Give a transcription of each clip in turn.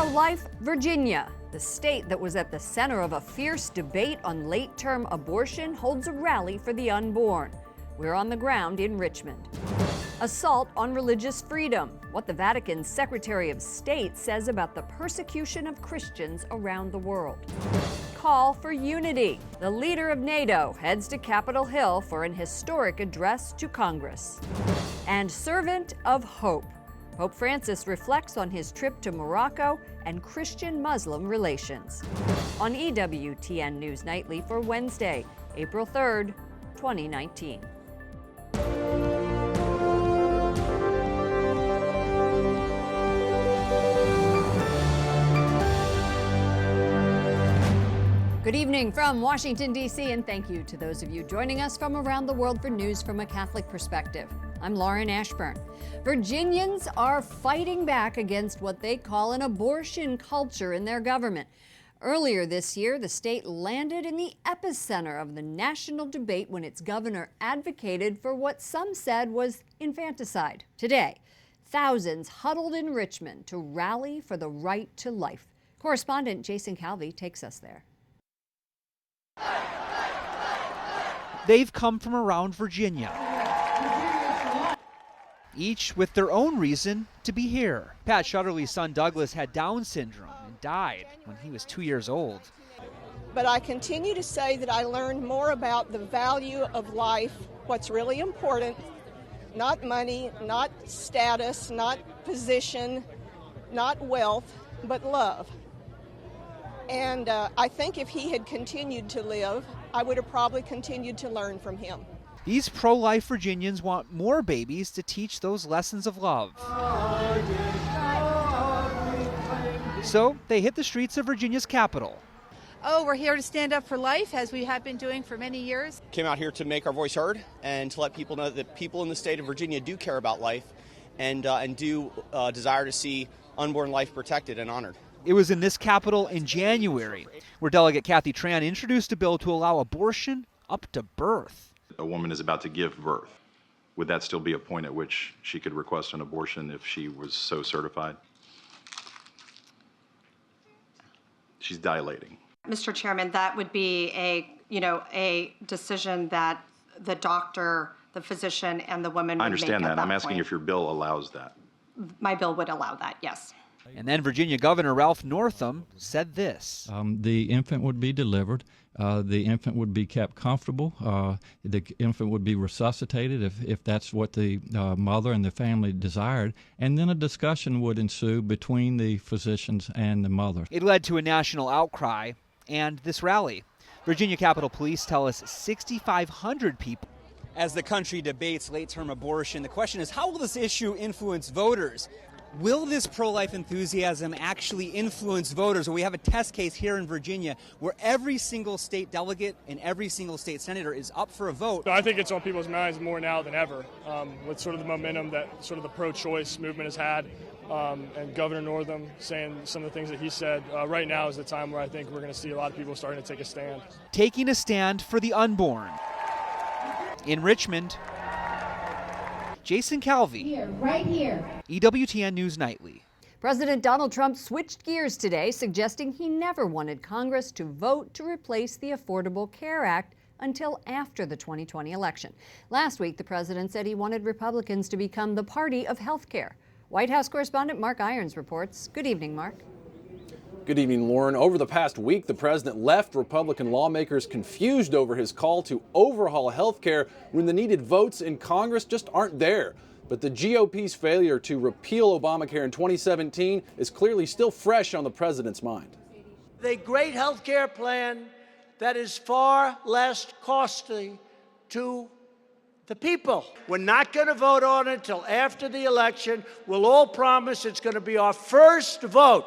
Pro-life Virginia, the state that was at the center of a fierce debate on late-term abortion, holds a rally for the unborn. We're on the ground in Richmond. Assault on religious freedom, what the Vatican's Secretary of State says about the persecution of Christians around the world. Call for unity. The leader of NATO heads to Capitol Hill for an historic address to Congress. And servant of hope. Pope Francis reflects on his trip to Morocco and Christian-Muslim relations. On EWTN News Nightly for Wednesday, April 3rd, 2019. Good evening from Washington, D.C., and thank you to those of you joining us from around the world for news from a Catholic perspective. I'm Lauren Ashburn. Virginians are fighting back against what they call an abortion culture in their government. Earlier this year, the state landed in the epicenter of the national debate when its governor advocated for what some said was infanticide. Today, thousands huddled in Richmond to rally for the right to life. Correspondent Jason Calvi takes us there. They've come from around Virginia, each with their own reason to be here. Pat Shutterly's son Douglas had Down syndrome and died when he was 2 years old. But I continue to say that I learned more about the value of life, what's really important, not money, not status, not position, not wealth, but love. And I think if he had continued to live, I would have probably continued to learn from him. These pro-life Virginians want more babies to teach those lessons of love. So they hit the streets of Virginia's capital. Oh, we're here to stand up for life, as we have been doing for many years. Came out here to make our voice heard and to let people know that people in the state of Virginia do care about life and do desire to see unborn life protected and honored. It was in this capital in January where Delegate Kathy Tran introduced a bill to allow abortion up to birth. A woman is about to give birth. Would that still be a point at which she could request an abortion if she was so certified? She's dilating. Mr. Chairman, that would be a decision that the doctor, the physician, and the woman would make. I understand that. I'm asking point. if your bill allows that. My bill would allow that, yes. And then Virginia Governor Ralph Northam said this. The infant would be delivered. The infant would be kept comfortable. The infant would be resuscitated if that's what the mother and the family desired. And then a discussion would ensue between the physicians and the mother. It led to a national outcry and this rally. Virginia Capitol Police tell us 6,500 people. As the country debates late-term abortion, the question is, how will this issue influence voters? Will this pro-life enthusiasm actually influence voters? Well, we have a test case here in Virginia where every single state delegate and every single state senator is up for a vote. I think it's on people's minds more now than ever with sort of the momentum that sort of the pro-choice movement has had and Governor Northam saying some of the things that he said. Right now is the time where I think we're going to see a lot of people starting to take a stand. Taking a stand for the unborn. In Richmond, Jason Calvi, Right here. EWTN News Nightly. President Donald Trump switched gears today, suggesting he never wanted Congress to vote to replace the Affordable Care Act until after the 2020 election. Last week, the president said he wanted Republicans to become the party of health care. White House correspondent Mark Irons reports. Good evening, Mark. Good evening, Lauren. Over the past week, the president left Republican lawmakers confused over his call to overhaul health care when the needed votes in Congress just aren't there. But the GOP's failure to repeal Obamacare in 2017 is clearly still fresh on the president's mind. A great health care plan that is far less costly to the people. We're not going to vote on it until after the election. We'll all promise it's going to be our first vote,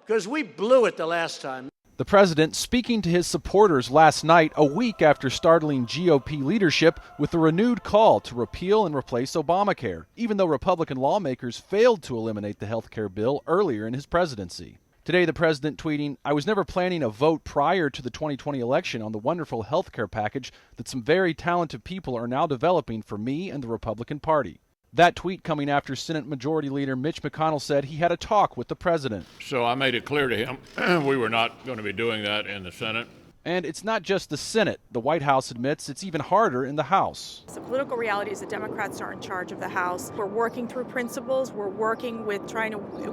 because we blew it the last time. The president speaking to his supporters last night, a week after startling GOP leadership with a renewed call to repeal and replace Obamacare, even though Republican lawmakers failed to eliminate the health care bill earlier in his presidency. Today, the president tweeting, "I was never planning a vote prior to the 2020 election on the wonderful health care package that some very talented people are now developing for me and the Republican Party." That tweet coming after Senate Majority Leader Mitch McConnell said he had a talk with the president. So I made it clear to him we were not going to be doing that in the Senate. And it's not just the Senate. The White House admits it's even harder in the House. The political reality is the Democrats are in charge of the House. We're working through principles. We're working with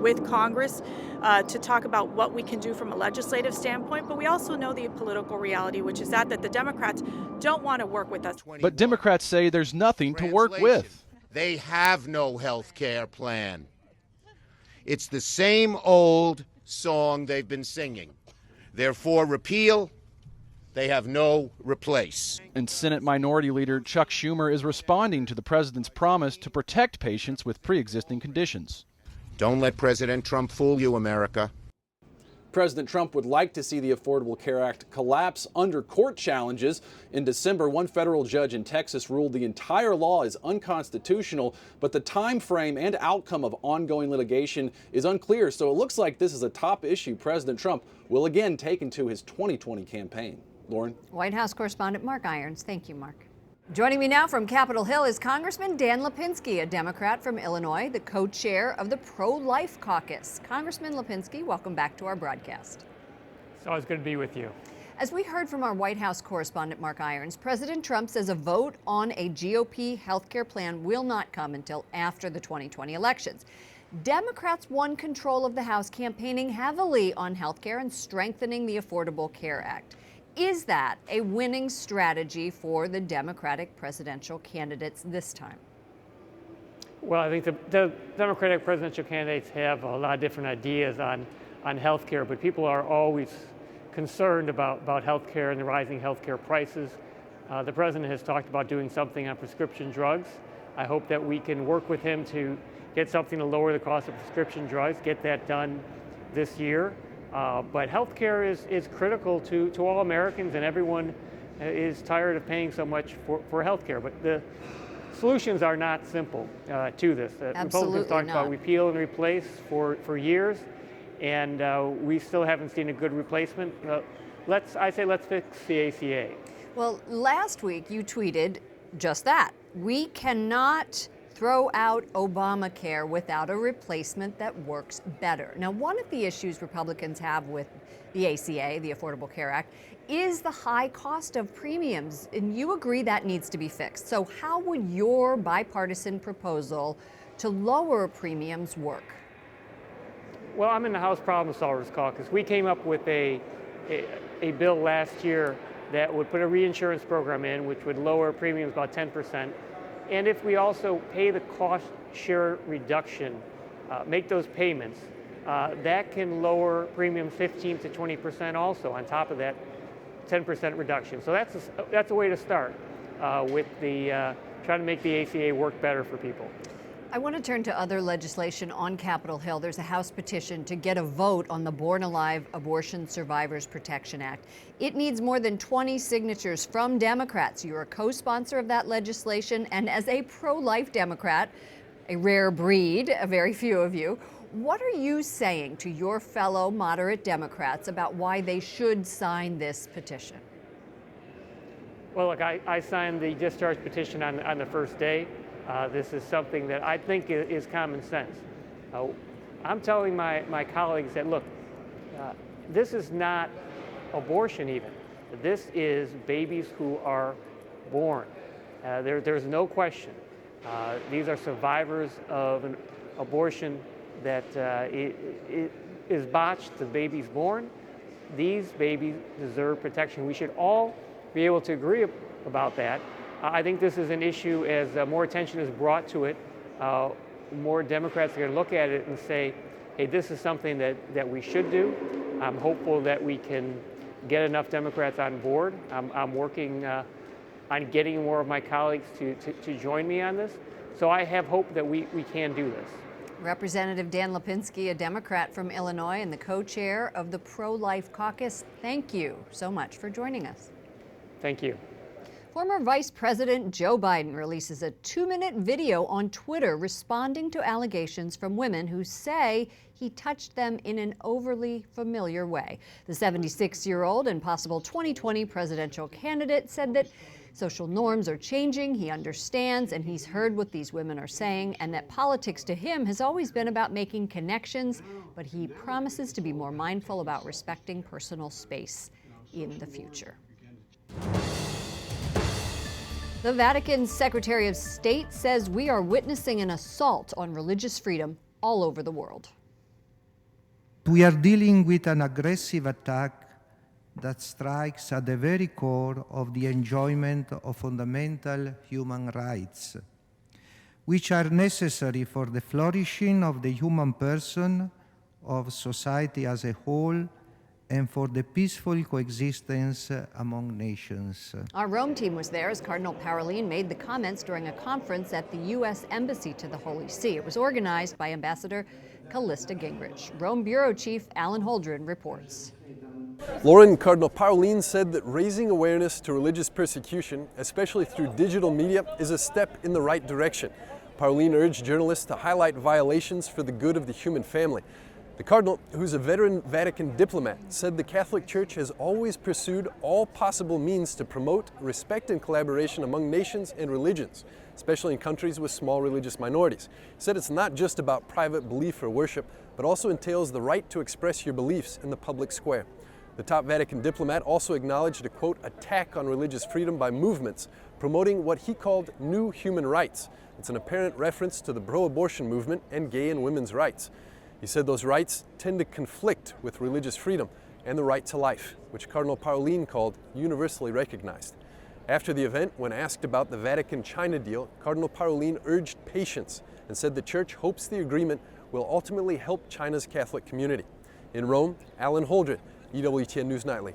with Congress to talk about what we can do from a legislative standpoint. But we also know the political reality, which is that the Democrats don't want to work with us. But Democrats say there's nothing to work with. They have no health care plan. It's the same old song they've been singing. Therefore, repeal. They have no replace. And Senate Minority Leader Chuck Schumer is responding to the president's promise to protect patients with pre-existing conditions. Don't let President Trump fool you, America. President Trump would like to see the Affordable Care Act collapse under court challenges. In December, one federal judge in Texas ruled the entire law is unconstitutional, but the time frame and outcome of ongoing litigation is unclear. So it looks like this is a top issue President Trump will again take into his 2020 campaign. Lauren? White House correspondent Mark Irons. Thank you, Mark. Joining me now from Capitol Hill is Congressman Dan Lipinski, a Democrat from Illinois, the co-chair of the Pro-Life Caucus. Congressman Lipinski, welcome back to our broadcast. It's always good to be with you. As we heard from our White House correspondent Mark Irons, President Trump says a vote on a GOP health care plan will not come until after the 2020 elections. Democrats won control of the House, campaigning heavily on health care and strengthening the Affordable Care Act. Is that a winning strategy for the Democratic presidential candidates this time? Well, I think the Democratic presidential candidates have a lot of different ideas on health care, but people are always concerned about health care and the rising health care prices. The president has talked about doing something on prescription drugs. I hope that we can work with him to get something to lower the cost of prescription drugs, get that done this year. But health care is critical to all Americans, and everyone is tired of paying so much for health care. But the solutions are not simple to this. Republicans talked about repeal and replace for years, and we still haven't seen a good replacement. Let's fix the ACA. Well, last week you tweeted just that. We cannot throw out Obamacare without a replacement that works better. Now, one of the issues Republicans have with the ACA, the Affordable Care Act, is the high cost of premiums, and you agree that needs to be fixed. So how would your bipartisan proposal to lower premiums work? Well, I'm in the House Problem Solvers Caucus. We came up with a bill last year that would put a reinsurance program in, which would lower premiums about 10%. And if we also pay the cost share reduction, make those payments, that can lower premiums 15 to 20% also on top of that 10% reduction. So that's a way to start with the trying to make the ACA work better for people. I want to turn to other legislation on Capitol Hill. There's a House petition to get a vote on the Born Alive Abortion Survivors Protection Act. It needs more than 20 signatures from Democrats. You're a co-sponsor of that legislation, and as a pro-life Democrat, a rare breed, a very few of you, what are you saying to your fellow moderate Democrats about why they should sign this petition? Well, look, I signed the discharge petition on the first day. This is something that I think is common sense. I'm telling my colleagues that, look, this is not abortion even. This is babies who are born. There's no question. These are survivors of an abortion that is botched, the baby's born. These babies deserve protection. We should all be able to agree about that. I think this is an issue, as more attention is brought to it, more Democrats are going to look at it and say, hey, this is something that we should do. I'm hopeful that we can get enough Democrats on board. I'm working on getting more of my colleagues to join me on this. So I have hope that we can do this. Representative Dan Lipinski, a Democrat from Illinois and the co-chair of the Pro-Life Caucus, thank you so much for joining us. Thank you. Former Vice President Joe Biden releases a 2-minute video on Twitter responding to allegations from women who say he touched them in an overly familiar way. The 76-year-old and possible 2020 presidential candidate said that social norms are changing, he understands, and he's heard what these women are saying, and that politics to him has always been about making connections, but he promises to be more mindful about respecting personal space in the future. The Vatican's Secretary of State says we are witnessing an assault on religious freedom all over the world. We are dealing with an aggressive attack that strikes at the very core of the enjoyment of fundamental human rights, which are necessary for the flourishing of the human person, of society as a whole, and for the peaceful coexistence among nations. Our Rome team was there as Cardinal Parolin made the comments during a conference at the U.S. Embassy to the Holy See. It was organized by Ambassador Callista Gingrich. Rome Bureau Chief Alan Holdren reports. Lauren, Cardinal Parolin said that raising awareness to religious persecution, especially through digital media, is a step in the right direction. Parolin urged journalists to highlight violations for the good of the human family. The Cardinal, who's a veteran Vatican diplomat, said the Catholic Church has always pursued all possible means to promote respect and collaboration among nations and religions, especially in countries with small religious minorities. He said it's not just about private belief or worship, but also entails the right to express your beliefs in the public square. The top Vatican diplomat also acknowledged a, quote, attack on religious freedom by movements promoting what he called new human rights. It's an apparent reference to the pro-abortion movement and gay and women's rights. He said those rights tend to conflict with religious freedom and the right to life, which Cardinal Parolin called universally recognized. After the event, when asked about the Vatican-China deal, Cardinal Parolin urged patience and said the Church hopes the agreement will ultimately help China's Catholic community. In Rome, Alan Holdren, EWTN News Nightly.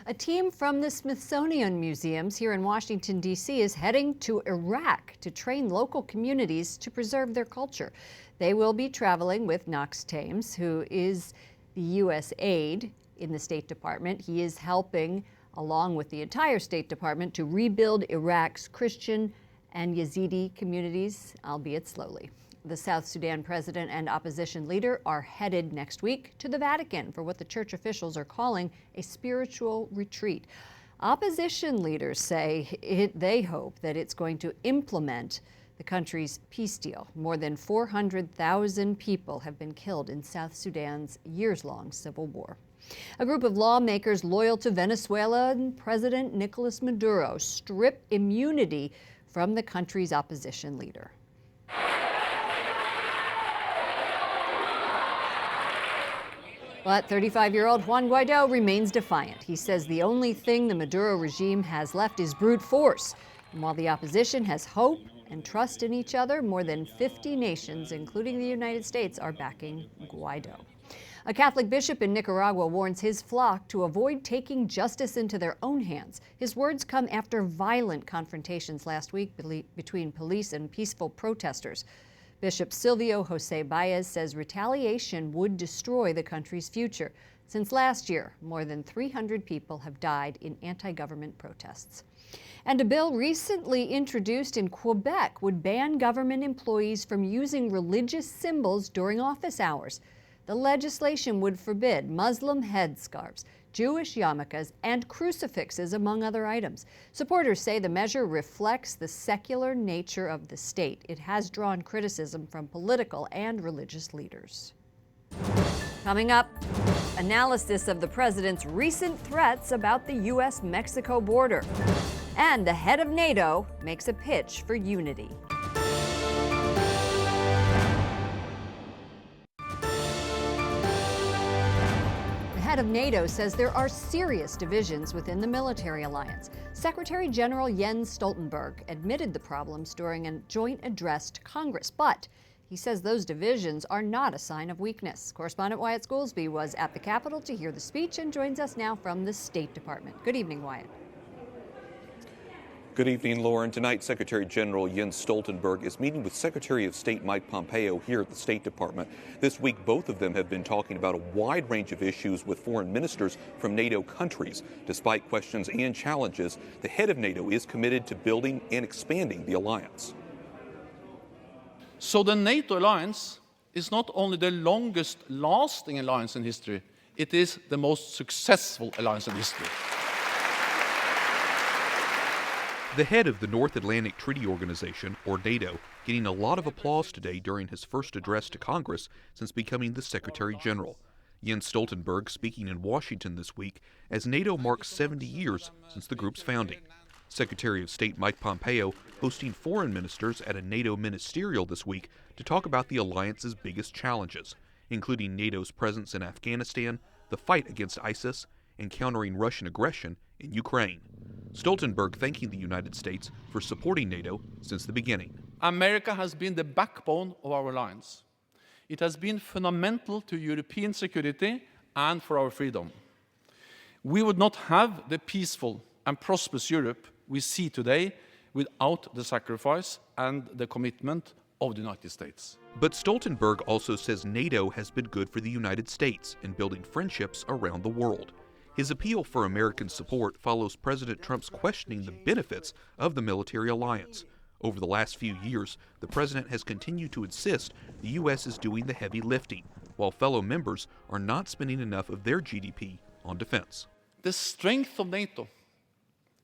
A team from the Smithsonian Museums here in Washington, D.C. is heading to Iraq to train local communities to preserve their culture. They will be traveling with Knox Thames, who is the U.S. aide in the State Department. He is helping, along with the entire State Department, to rebuild Iraq's Christian and Yazidi communities, albeit slowly. The South Sudan president and opposition leader are headed next week to the Vatican for what the church officials are calling a spiritual retreat. Opposition leaders say they hope that it's going to implement the country's peace deal. More than 400,000 people have been killed in South Sudan's years-long civil war. A group of lawmakers loyal to Venezuelan President Nicolas Maduro strip immunity from the country's opposition leader. But 35-year-old Juan Guaido remains defiant. He says the only thing the Maduro regime has left is brute force. And while the opposition has hope and trust in each other, more than 50 nations, including the United States, are backing Guaido. A Catholic bishop in Nicaragua warns his flock to avoid taking justice into their own hands. His words come after violent confrontations last week between police and peaceful protesters. Bishop Silvio Jose Baez says retaliation would destroy the country's future. Since last year, more than 300 people have died in anti-government protests. And a bill recently introduced in Quebec would ban government employees from using religious symbols during office hours. The legislation would forbid Muslim headscarves, Jewish yarmulkes, and crucifixes, among other items. Supporters say the measure reflects the secular nature of the state. It has drawn criticism from political and religious leaders. Coming up, analysis of the president's recent threats about the U.S.-Mexico border. And the head of NATO makes a pitch for unity. The head of NATO says there are serious divisions within the military alliance. Secretary General Jens Stoltenberg admitted the problems during a joint address to Congress, but he says those divisions are not a sign of weakness. Correspondent Wyatt Goolsbee was at the Capitol to hear the speech and joins us now from the State Department. Good evening, Wyatt. Good evening, Lauren. Tonight, Secretary General Jens Stoltenberg is meeting with Secretary of State Mike Pompeo here at the State Department. This week, both of them have been talking about a wide range of issues with foreign ministers from NATO countries. Despite questions and challenges, the head of NATO is committed to building and expanding the alliance. So the NATO alliance is not only the longest lasting alliance in history, it is the most successful alliance in history. The head of the North Atlantic Treaty Organization, or NATO, getting a lot of applause today during his first address to Congress since becoming the Secretary General. Jens Stoltenberg speaking in Washington this week as NATO marks 70 years since the group's founding. Secretary of State Mike Pompeo hosting foreign ministers at a NATO ministerial this week to talk about the alliance's biggest challenges, including NATO's presence in Afghanistan, the fight against ISIS, and countering Russian aggression in Ukraine. Stoltenberg thanking the United States for supporting NATO since the beginning. America has been the backbone of our alliance. It has been fundamental to European security and for our freedom. We would not have the peaceful and prosperous Europe we see today without the sacrifice and the commitment of the United States. But Stoltenberg also says NATO has been good for the United States in building friendships around the world. His appeal for American support follows President Trump's questioning the benefits of the military alliance. Over the last few years, the president has continued to insist the U.S. is doing the heavy lifting, while fellow members are not spending enough of their GDP on defense. The strength of NATO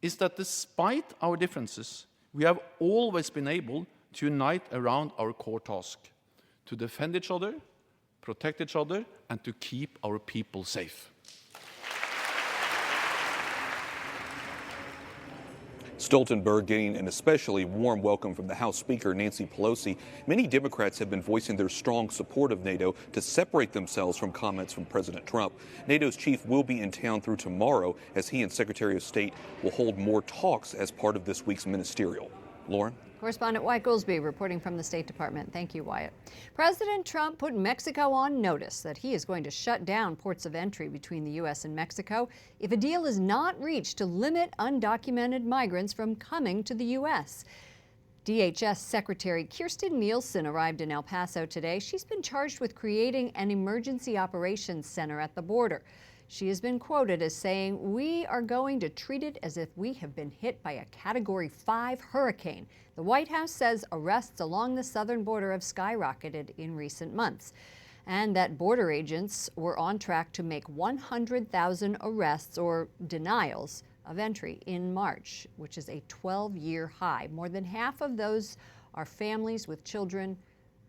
is that despite our differences, we have always been able to unite around our core task, to defend each other, protect each other, and to keep our people safe. Stoltenberg getting an especially warm welcome from the House Speaker, Nancy Pelosi. Many Democrats have been voicing their strong support of NATO to separate themselves from comments from President Trump. NATO's chief will be in town through tomorrow as he and Secretary of State will hold more talks as part of this week's ministerial. Lauren? Correspondent Wyatt Goolsbee reporting from the State Department. Thank you, Wyatt. President Trump put Mexico on notice that he is going to shut down ports of entry between the U.S. and Mexico if a deal is not reached to limit undocumented migrants from coming to the U.S. DHS Secretary Kirstjen Nielsen arrived in El Paso today. She's been charged with creating an emergency operations center at the border. She has been quoted as saying, "We are going to treat it as if we have been hit by a Category 5 hurricane." The White House says arrests along the southern border have skyrocketed in recent months, and that border agents were on track to make 100,000 arrests or denials of entry in March, which is a 12-year high. More than half of those are families with children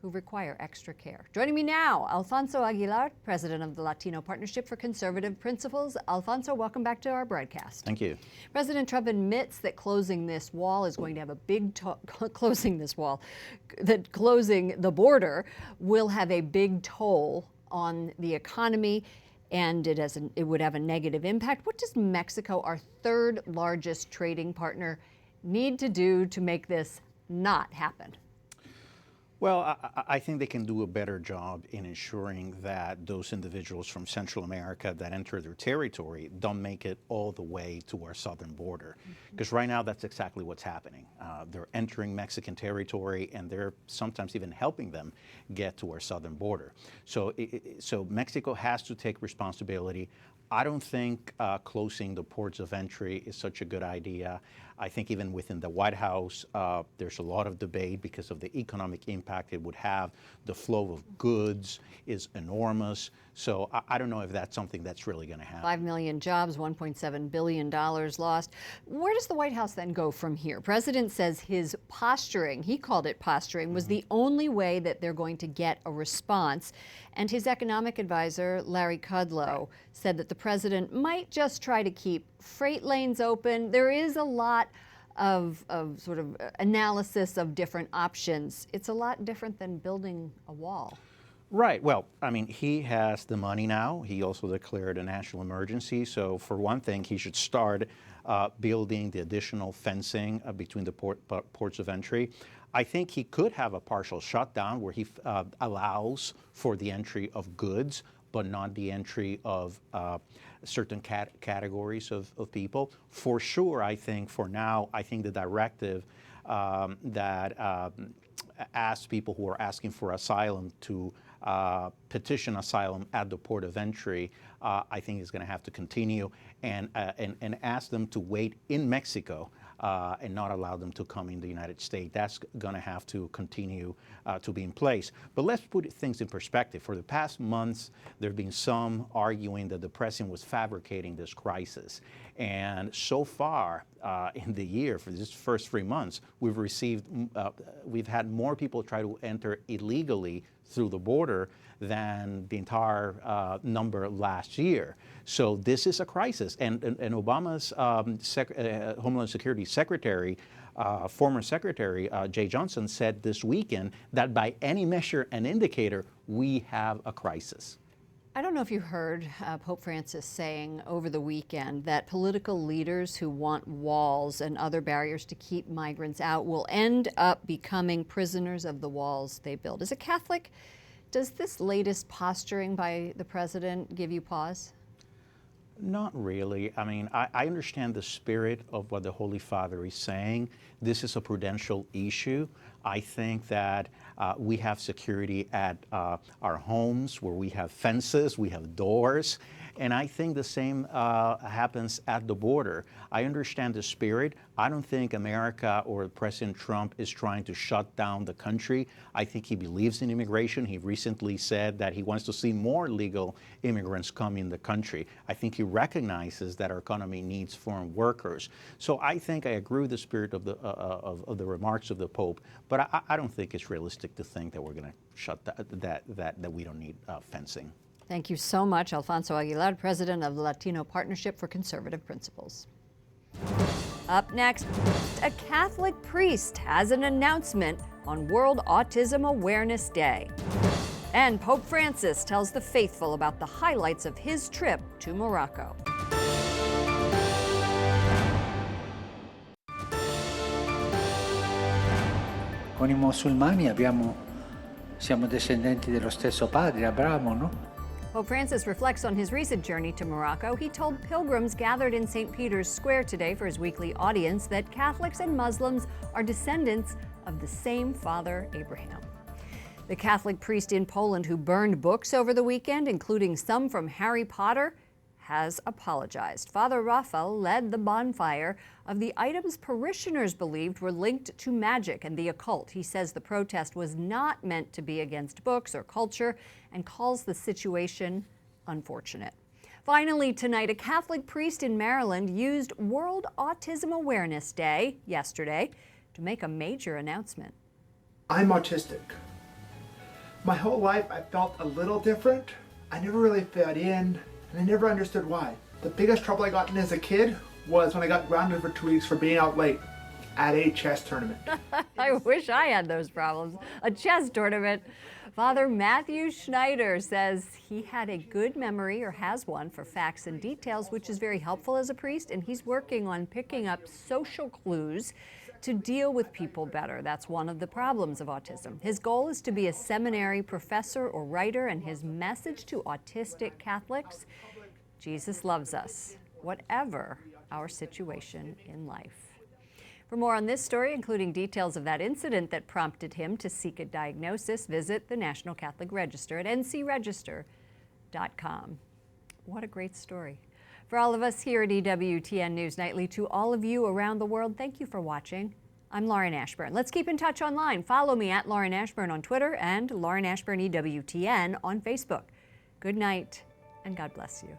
who require extra care. Joining me now, Alfonso Aguilar, president of the Latino Partnership for Conservative Principles. Alfonso, welcome back to our broadcast. Thank you. President Trump admits that closing this wall is going to have a big closing the border will have a big toll on the economy, and it would have a negative impact. What does Mexico, our third largest trading partner, need to do to make this not happen? Well, I think they can do a better job in ensuring that those individuals from Central America that enter their territory don't make it all the way to our southern border. Because right now, that's exactly what's happening. They're entering Mexican territory, and they're sometimes even helping them get to our southern border. So Mexico has to take responsibility. I don't think closing the ports of entry is such a good idea. I think even within the White House, there's a lot of debate because of the economic impact it would have. The flow of goods is enormous. So I don't know if that's something that's really going to happen. 5 million jobs, $1.7 billion lost. Where does the White House then go from here? President says his posturing, he called it posturing, was the only way that they're going to get a response. And his economic advisor, Larry Kudlow, said that the president might just try to keep freight lanes open. There is a lot of sort of analysis of different options. It's a lot different than building a wall. Right. Well, I mean, he has the money now. He also declared a national emergency. So for one thing, he should start building the additional fencing between the ports of entry. I think he could have a partial shutdown where he allows for the entry of goods, but not the entry of certain categories of people. For sure, I think for now, I think the directive that asks people who are asking for asylum to petition asylum at the port of entry, I think is going to have to continue, and ask them to wait in Mexico and not allow them to come in the United States. That's going to have to continue to be in place. But let's put things in perspective. For the past months, there have been some arguing that the president was fabricating this crisis. And so far in the year, for this first 3 months, we've had more people try to enter illegally through the border than the entire number last year. So this is a crisis. And Obama's Homeland Security Secretary, former Secretary Jay Johnson, said this weekend that by any measure and indicator, we have a crisis. I don't know if you heard Pope Francis saying over the weekend that political leaders who want walls and other barriers to keep migrants out will end up becoming prisoners of the walls they build. As a Catholic, does this latest posturing by the president give you pause? Not really. I mean, I understand the spirit of what the Holy Father is saying. This is a prudential issue. I think that we have security at our homes where we have fences, we have doors, and I think the same happens at the border. I understand the spirit. I don't think America or President Trump is trying to shut down the country. I think he believes in immigration. He recently said that he wants to see more legal immigrants come in the country. I think he recognizes that our economy needs foreign workers. So I think I agree with the spirit of the remarks of the Pope, but I don't think it's realistic to think that we're going to shut that we don't need fencing. Thank you so much, Alfonso Aguilar, president of the Latino Partnership for Conservative Principles. Up next, a Catholic priest has an announcement on World Autism Awareness Day. And Pope Francis tells the faithful about the highlights of his trip to Morocco. Con I musulmani siamo descendenti dello stesso padre, Abramo, no? Pope Francis reflects on his recent journey to Morocco. He told pilgrims gathered in St. Peter's Square today for his weekly audience that Catholics and Muslims are descendants of the same father, Abraham. The Catholic priest in Poland who burned books over the weekend, including some from Harry Potter, has apologized. Father Raphael led the bonfire of the items parishioners believed were linked to magic and the occult. He says the protest was not meant to be against books or culture and calls the situation unfortunate. Finally, tonight, a Catholic priest in Maryland used World Autism Awareness Day yesterday to make a major announcement. I'm autistic. My whole life I felt a little different. I never really fit in. And I never understood why. The biggest trouble I got in as a kid was when I got grounded for 2 weeks for being out late at a chess tournament. I wish I had those problems. A chess tournament. Father Matthew Schneider says he had a good memory, or has one, for facts and details, which is very helpful as a priest, and he's working on picking up social clues to deal with people better. That's one of the problems of autism. His goal is to be a seminary professor or writer, and his message to autistic Catholics: Jesus loves us, whatever our situation in life. For more on this story, including details of that incident that prompted him to seek a diagnosis, visit the National Catholic Register at ncregister.com. What a great story. For all of us here at EWTN News Nightly, to all of you around the world, thank you for watching. I'm Lauren Ashburn. Let's keep in touch online. Follow me at Lauren Ashburn on Twitter and Lauren Ashburn EWTN on Facebook. Good night, and God bless you.